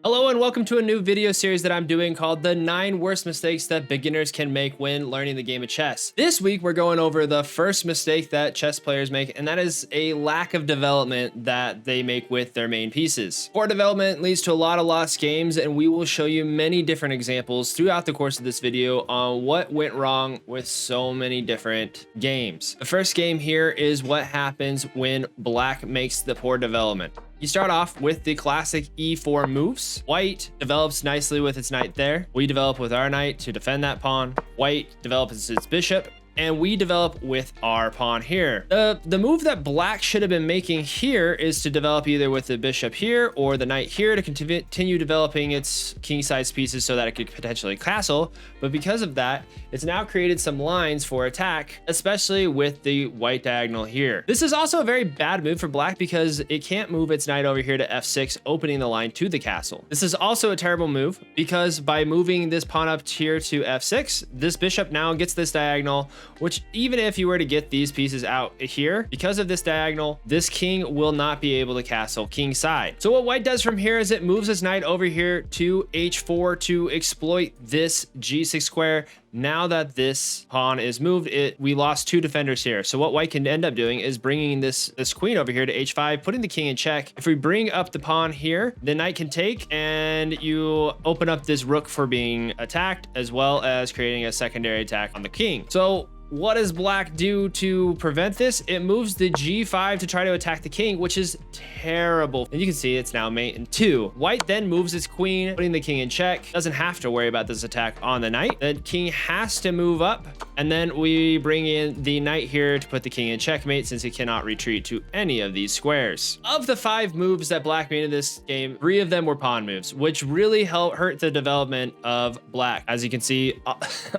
Hello and welcome to a new video series that I'm doing called the 9 worst mistakes that beginners can make when learning the game of chess. This week we're going over the first mistake that chess players make, and that is a lack of development that they make with their main pieces. Poor development leads to a lot of lost games, and we will show you many different examples throughout the course of this video on what went wrong with so many different games. The first game here is what happens when black makes the poor development. You start off with the classic e4 moves. White develops nicely with its knight there. We develop with our knight to defend that pawn. White develops its bishop, and we develop with our pawn here. The move that black should have been making here is to develop either with the bishop here or the knight here to continue developing its king-sized pieces so that it could potentially castle. But because of that, it's now created some lines for attack, especially with the white diagonal here. This is also a very bad move for black because it can't move its knight over here to f6, opening the line to the castle. This is also a terrible move because by moving this pawn up here to f6, this bishop now gets this diagonal, which even if you were to get these pieces out here, because of this diagonal, this king will not be able to castle king side. So what white does from here is it moves his knight over here to h4 to exploit this g6 square. Now that this pawn is moved, we lost 2 defenders here. So what white can end up doing is bringing this queen over here to h5, putting the king in check. If we bring up the pawn here, the knight can take, and you open up this rook for being attacked, as well as creating a secondary attack on the king. So what does black do to prevent this? It moves the g5 to try to attack the king, which is terrible. And you can see it's now mate in 2. White then moves its queen, putting the king in check. Doesn't have to worry about this attack on the knight. The king has to move up, and then we bring in the knight here to put the king in checkmate since he cannot retreat to any of these squares. Of the 5 moves that black made in this game, 3 of them were pawn moves, which really hurt the development of black. As you can see,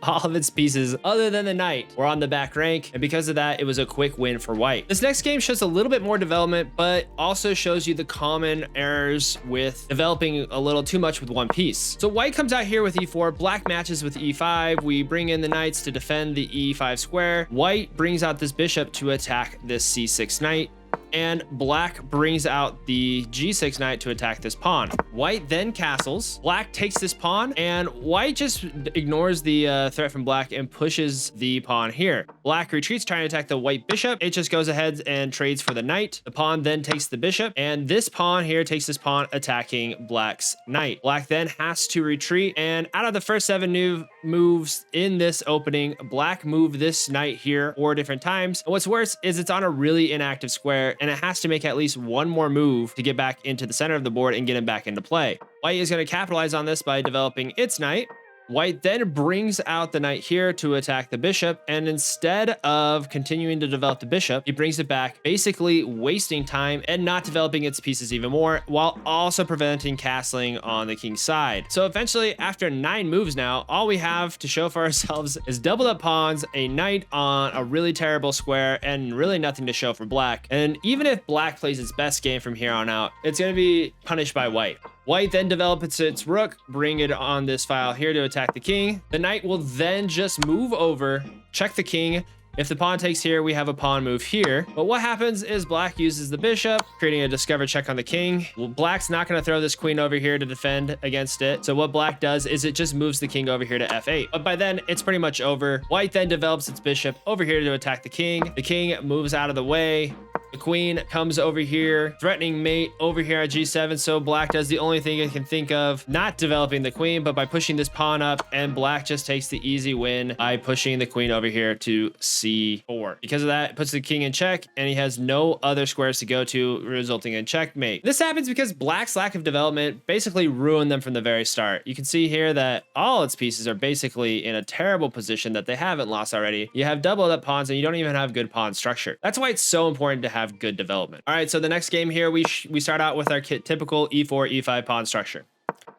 all of its pieces other than the knight were on the back rank, and because of that, it was a quick win for white. This next game shows a little bit more development, but also shows you the common errors with developing a little too much with one piece. So white comes out here with e4, black matches with e5. We bring in the knights to defend the e5 square. White brings out this bishop to attack this c6 knight, and black brings out the g6 knight to attack this pawn. White then castles. Black takes this pawn, and white just ignores the threat from black and pushes the pawn here. Black retreats, trying to attack the white bishop. It just goes ahead and trades for the knight. The pawn then takes the bishop, and this pawn here takes this pawn, attacking black's knight. Black then has to retreat, and out of the first 7 moves in this opening, black moved this knight here 4 different times. And what's worse is it's on a really inactive square, and it has to make at least 1 more move to get back into the center of the board and get him back into play. White is going to capitalize on this by developing its knight. White then brings out the knight here to attack the bishop, and instead of continuing to develop the bishop, he brings it back, basically wasting time and not developing its pieces even more, while also preventing castling on the king's side. So eventually, after 9 moves now, all we have to show for ourselves is doubled up pawns, a knight on a really terrible square, and really nothing to show for black. And even if black plays its best game from here on out, it's going to be punished by white. White then develops its rook, bring it on this file here to attack the king. The knight will then just move over, check the king. If the pawn takes here, we have a pawn move here. But what happens is black uses the bishop, creating a discover check on the king. Well, black's not going to throw this queen over here to defend against it. So what black does is it just moves the king over here to f8. But by then, it's pretty much over. White then develops its bishop over here to attack the king. The king moves out of the way. The queen comes over here, threatening mate over here at g7. So black does the only thing it can think of, not developing the queen, but by pushing this pawn up, and black just takes the easy win by pushing the queen over here to c4. Because of that, it puts the king in check, and he has no other squares to go to, resulting in checkmate. This happens because black's lack of development basically ruined them from the very start. You can see here that all its pieces are basically in a terrible position that they haven't lost already. You have doubled up pawns, and you don't even have good pawn structure. That's why it's so important to have good development. All right, so the next game here, we start out with our typical e4, e5 pawn structure.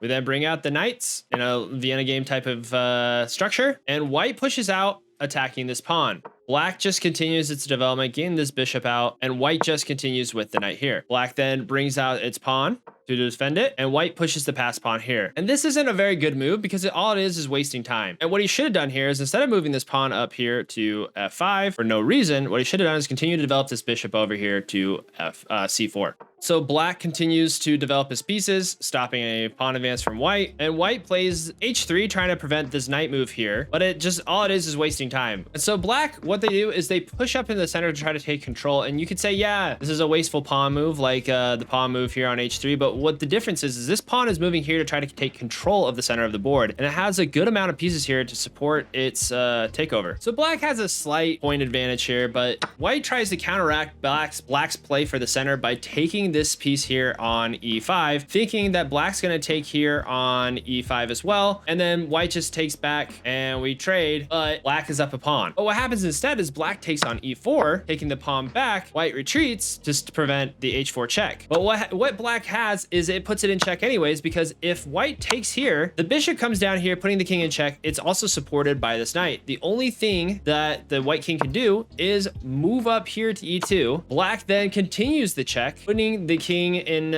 We then bring out the knights in a Vienna game type of structure, and white pushes out, attacking this pawn. Black just continues its development, getting this bishop out, and white just continues with the knight here. Black then brings out its pawn, to defend it, and white pushes the pass pawn here. And this isn't a very good move because all it is wasting time. And what he should have done here is, instead of moving this pawn up here to f5 for no reason, what he should have done is continue to develop this bishop over here to c4. So black continues to develop his pieces, stopping a pawn advance from white, and white plays h3 trying to prevent this knight move here, but all it is wasting time. And so black, what they do is they push up in the center to try to take control, and you could say, yeah, this is a wasteful pawn move like the pawn move here on h3, but what the difference is this pawn is moving here to try to take control of the center of the board, and it has a good amount of pieces here to support its takeover. So black has a slight point advantage here, but white tries to counteract black's play for the center by taking this piece here on e5, thinking that black's going to take here on e5 as well, and then white just takes back and we trade, but black is up a pawn. But what happens instead is black takes on e4, taking the pawn back, white retreats just to prevent the h4 check. But what black has is it puts it in check anyways, because if white takes here, the bishop comes down here, putting the king in check. It's also supported by this knight. The only thing that the white king can do is move up here to e2. Black then continues the check, putting the king in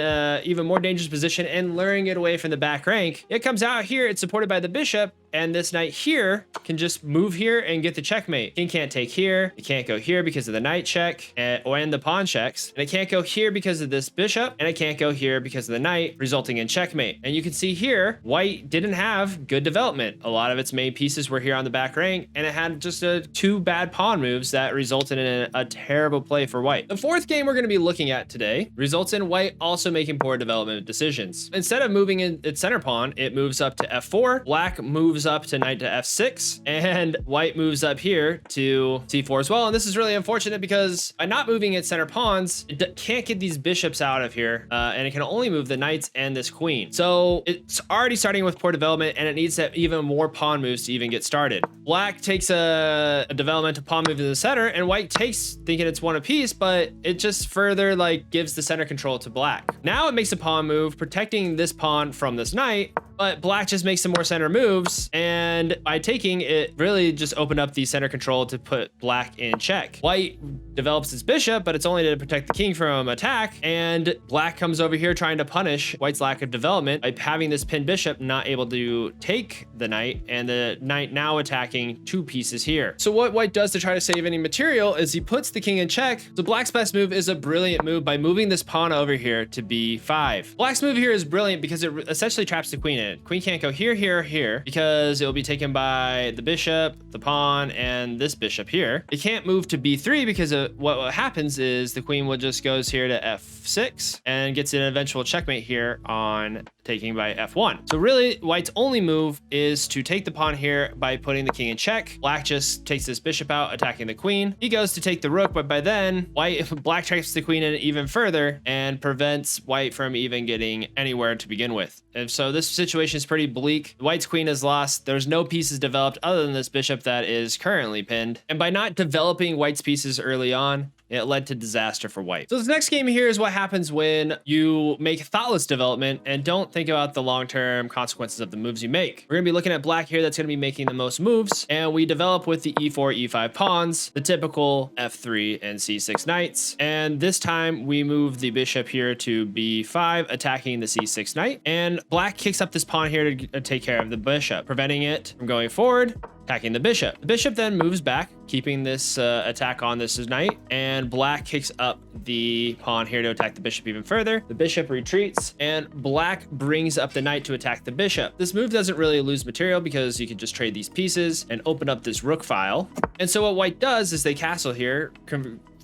even more dangerous position and luring it away from the back rank. It comes out here, it's supported by the bishop, and this knight here can just move here and get the checkmate. King can't take here. It can't go here because of the knight check and the pawn checks. And it can't go here because of this bishop. And it can't go here because of the knight, resulting in checkmate. And you can see here, white didn't have good development. A lot of its main pieces were here on the back rank, and it had just two bad pawn moves that resulted in a terrible play for white. The fourth game we're going to be looking at today results in white also making poor development decisions. Instead of moving in its center pawn, it moves up to f4. Black moves up to knight to f6, and white moves up here to c4 as well. And this is really unfortunate because by not moving its center pawns, it can't get these bishops out of here, and it can only move the knights and this queen. So it's already starting with poor development, and it needs to have even more pawn moves to even get started. Black takes a developmental pawn move in the center, and white takes thinking it's one apiece, but it just further gives the center control to black. Now it makes a pawn move, protecting this pawn from this knight, but black just makes some more center moves, and by taking it really just opened up the center control to put black in check. White develops its bishop, but it's only to protect the king from attack, and black comes over here trying to punish white's lack of development by having this pinned bishop not able to take the knight, and the knight now attacking two pieces here. So what white does to try to save any material is he puts the king in check. So black's best move is a brilliant move by moving this pawn over here to b5. Black's move here is brilliant because it essentially traps the queen in it. Queen can't go here, here, here, because it will be taken by the bishop, the pawn, and this bishop here. It can't move to b3 because what happens is the queen will just goes here to f6 and gets an eventual checkmate here on taking by f1. So really, white's only move is to take the pawn here by putting the king in check. Black just takes this bishop out, attacking the queen. He goes to take the rook, but by then, black traps the queen in even further and prevents white from even getting anywhere to begin with. And so this situation is pretty bleak. White's queen is lost. There's no pieces developed other than this bishop that is currently pinned. And by not developing white's pieces early on, it led to disaster for white. So this next game here is what happens when you make thoughtless development and don't think about the long-term consequences of the moves you make. We're gonna be looking at black here that's gonna be making the most moves, and we develop with the e4, e5 pawns, the typical f3 and c6 knights. And this time we move the bishop here to b5, attacking the c6 knight, and black kicks up this pawn here to take care of the bishop, preventing it from going forward, attacking the bishop. The bishop then moves back, keeping this attack on this knight, and black kicks up the pawn here to attack the bishop even further. The bishop retreats, and black brings up the knight to attack the bishop. This move doesn't really lose material because you can just trade these pieces and open up this rook file. And so what white does is they castle here,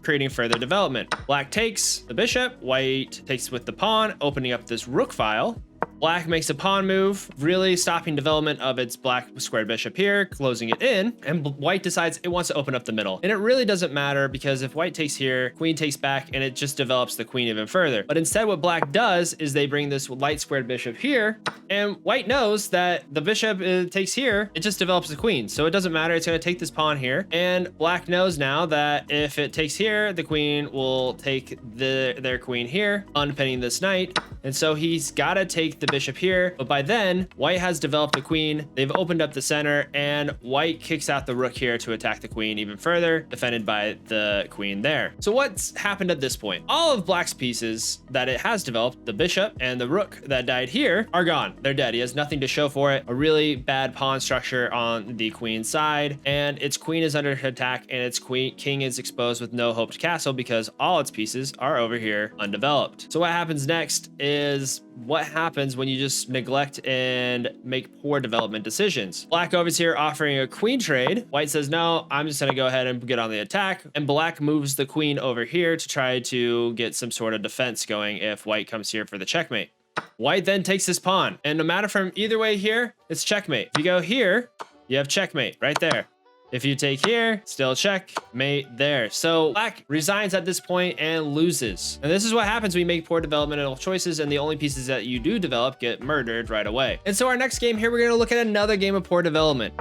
creating further development. Black takes the bishop, white takes with the pawn, opening up this rook file. Black makes a pawn move, really stopping development of its black squared bishop here, closing it in, and white decides it wants to open up the middle. And it really doesn't matter because if white takes here, queen takes back, and it just develops the queen even further. But instead what black does is they bring this light squared bishop here, and white knows that the bishop takes here, it just develops the queen. So it doesn't matter, it's gonna take this pawn here, and black knows now that if it takes here, the queen will take their queen here, unpinning this knight, And so he's got to take the bishop here. But by then, white has developed the queen. They've opened up the center, and white kicks out the rook here to attack the queen even further, defended by the queen there. So what's happened at this point? All of black's pieces that it has developed, the bishop and the rook that died here, are gone. They're dead. He has nothing to show for it. A really bad pawn structure on the queen's side, and its queen is under attack, and its king is exposed with no hope to castle because all its pieces are over here undeveloped. So what happens next is what happens when you just neglect and make poor development decisions. Black over here offering a queen trade. White says, no, I'm just gonna go ahead and get on the attack. And black moves the queen over here to try to get some sort of defense going if white comes here for the checkmate. White then takes this pawn, and no matter from either way here, it's checkmate. If you go here, you have checkmate right there. If you take here, still checkmate there. So black resigns at this point and loses. And this is what happens when you make poor developmental choices, and the only pieces that you do develop get murdered right away. And so our next game here, we're gonna look at another game of poor development.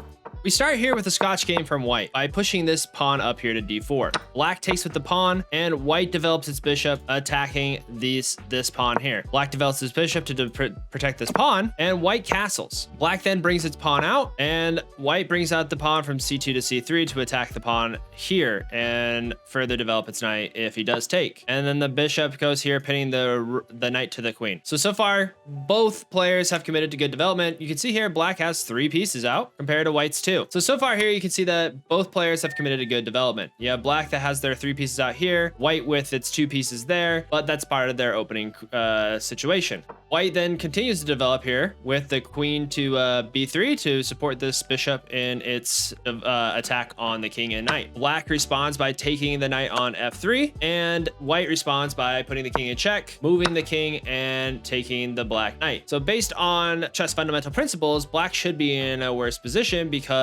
We start here with a Scotch game from white by pushing this pawn up here to d4. Black takes with the pawn, and white develops its bishop, attacking this pawn here. Black develops his bishop to protect this pawn, and white castles. Black then brings its pawn out, and white brings out the pawn from c2 to c3 to attack the pawn here and further develop its knight if he does take. And then the bishop goes here, pinning the knight to the queen. So far, both players have committed to good development. You can see here, black has 3 pieces out compared to white's 2. So far here, you can see that both players have committed to good development. You have black that has their 3 pieces out here, white with its 2 pieces there, but that's part of their opening situation. White then continues to develop here with the queen to b3 to support this bishop in its attack on the king and knight. Black responds by taking the knight on f3, and white responds by putting the king in check, moving the king, and taking the black knight. So based on chess fundamental principles, black should be in a worse position because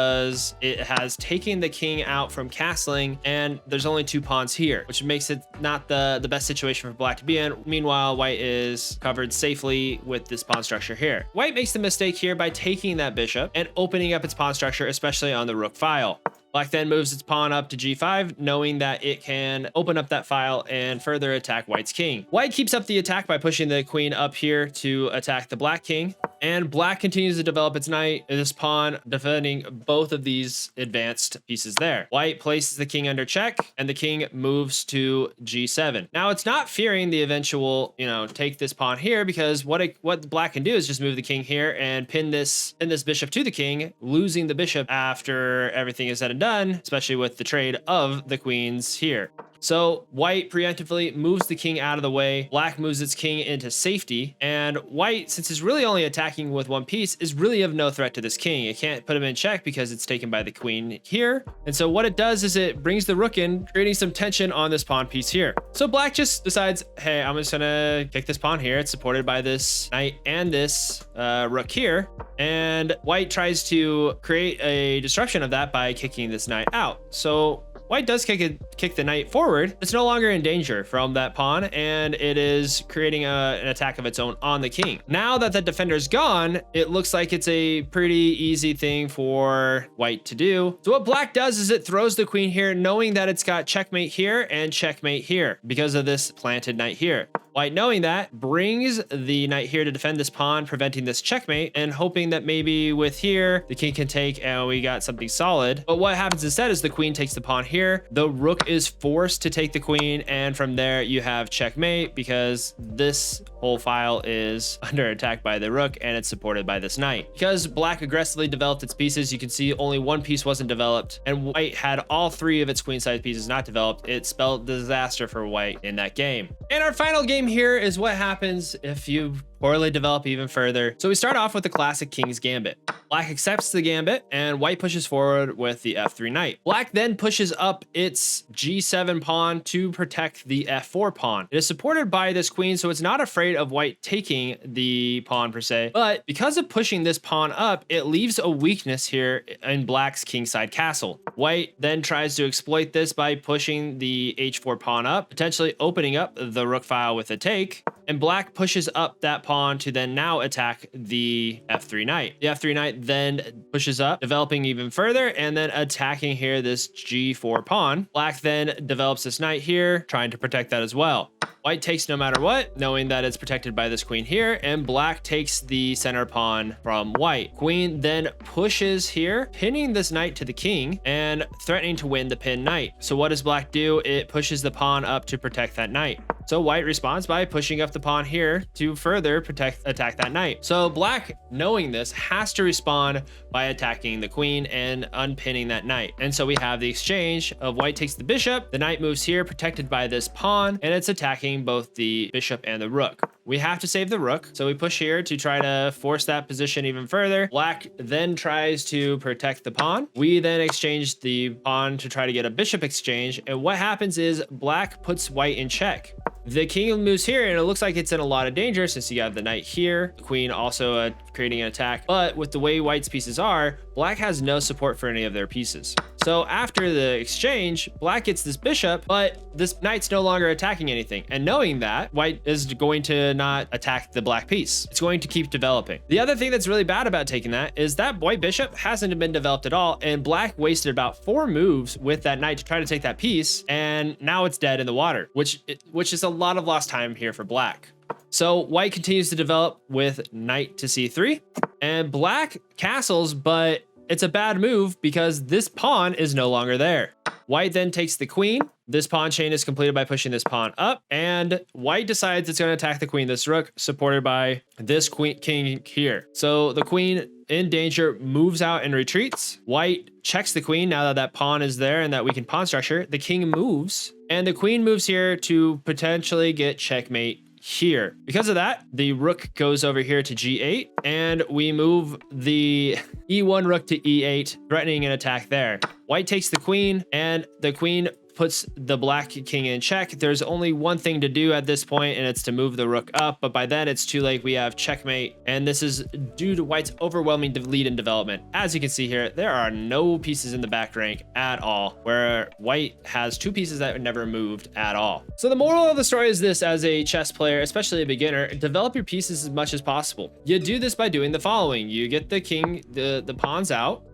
it has taken the king out from castling, and there's only 2 pawns here, which makes it not the best situation for black to be in. Meanwhile, white is covered safely with this pawn structure here. White makes the mistake here by taking that bishop and opening up its pawn structure, especially on the rook file. Black then moves its pawn up to g5, knowing that it can open up that file and further attack white's king. White keeps up the attack by pushing the queen up here to attack the black king, and black continues to develop its knight, this pawn defending both of these advanced pieces there. White places the king under check, and the king moves to g7. Now, it's not fearing the eventual, take this pawn here, because what black can do is just move the king here and pin this bishop to the king, losing the bishop after everything is said and done, especially with the trade of the queens here. So white preemptively moves the king out of the way. Black moves its king into safety, and white, since it's really only attacking with 1 piece, is really of no threat to this king. It can't put him in check because it's taken by the queen here. And so what it does is it brings the rook in, creating some tension on this pawn piece here. So black just decides, hey, I'm just gonna kick this pawn here. It's supported by this knight and this rook here. And white tries to create a disruption of that by kicking this knight out. So white does kick the knight forward. It's no longer in danger from that pawn, and it is creating an attack of its own on the king. Now that the defender's gone, it looks like it's a pretty easy thing for white to do. So what black does is it throws the queen here, knowing that it's got checkmate here and checkmate here because of this planted knight here. White, knowing that, brings the knight here to defend this pawn, preventing this checkmate, and hoping that maybe with here, the king can take and we got something solid. But what happens instead is the queen takes the pawn here. The rook is forced to take the queen, and from there you have checkmate because this whole file is under attack by the rook and it's supported by this knight. Because black aggressively developed its pieces, you can see only 1 piece wasn't developed, and white had all 3 of its queen-side pieces not developed. It spelled disaster for white in that game. And our final game here is what happens if you poorly develop even further. So we start off with the classic king's gambit. Black accepts the gambit, and white pushes forward with the f3 knight. Black then pushes up its g7 pawn to protect the f4 pawn. It is supported by this queen, so it's not afraid of white taking the pawn per se, but because of pushing this pawn up, it leaves a weakness here in black's kingside castle. White then tries to exploit this by pushing the h4 pawn up, potentially opening up the rook file with a take, and black pushes up that pawn to then now attack the f3 knight. The f3 knight then pushes up, developing even further, and then attacking here this g4 pawn. Black then develops this knight here, trying to protect that as well. White takes no matter what, knowing that it's protected by this queen here, and black takes the center pawn from white. Queen then pushes here, pinning this knight to the king and threatening to win the pin knight. So what does black do? It pushes the pawn up to protect that knight. So white responds by pushing up the pawn here to further attack that knight. So black, knowing this, has to respond by attacking the queen and unpinning that knight. And so we have the exchange of white takes the bishop, the knight moves here protected by this pawn, and it's attacking both the bishop and the rook. We have to save the rook, so we push here to try to force that position even further. Black then tries to protect the pawn. We then exchange the pawn to try to get a bishop exchange, and what happens is black puts white in check. The king moves here, and it looks like it's in a lot of danger since you have the knight here, the queen also creating an attack. But with the way white's pieces are, black has no support for any of their pieces. So after the exchange, black gets this bishop, but this knight's no longer attacking anything. And knowing that, white is going to not attack the black piece. It's going to keep developing. The other thing that's really bad about taking that is that white bishop hasn't been developed at all, and black wasted about 4 moves with that knight to try to take that piece, and now it's dead in the water, which is a lot of lost time here for black. So white continues to develop with knight to c3, and black castles, but it's a bad move because this pawn is no longer there. White then takes the queen. This pawn chain is completed by pushing this pawn up, and white decides it's going to attack the queen, this rook, supported by this king here. So the queen in danger moves out and retreats. White checks the queen now that that pawn is there and that we can pawn structure. The king moves, and the queen moves here to potentially get checkmate here. Because of that, the rook goes over here to g8, and we move the e1 rook to e8, threatening an attack there. White takes the queen, and the queen puts the black king in check. There's only one thing to do at this point, and it's to move the rook up, but by then it's too late. We have checkmate, and this is due to white's overwhelming lead in development. As you can see here, there are no pieces in the back rank at all, where white has 2 pieces that never moved at all. So the moral of the story is this: as a chess player, especially a beginner, develop your pieces as much as possible. You do this by doing the following. You get the king, the pawns out,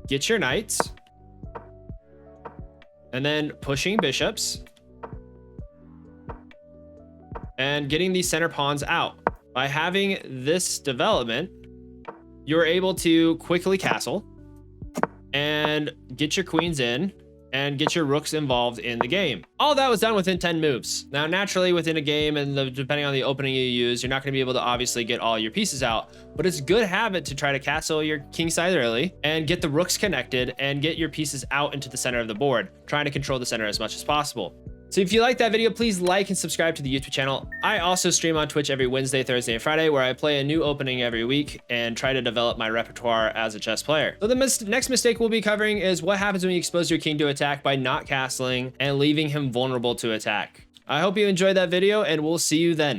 get your knights, and then pushing bishops and getting these center pawns out. By having this development, you're able to quickly castle and get your queens in and get your rooks involved in the game. All that was done within 10 moves. Now, naturally, within a game and depending on the opening you use, you're not gonna be able to obviously get all your pieces out, but it's good habit to try to castle your king side early and get the rooks connected and get your pieces out into the center of the board, trying to control the center as much as possible. So if you like that video, please like and subscribe to the YouTube channel. I also stream on Twitch every Wednesday, Thursday, and Friday, where I play a new opening every week and try to develop my repertoire as a chess player. So the next mistake we'll be covering is what happens when you expose your king to attack by not castling and leaving him vulnerable to attack. I hope you enjoyed that video, and we'll see you then.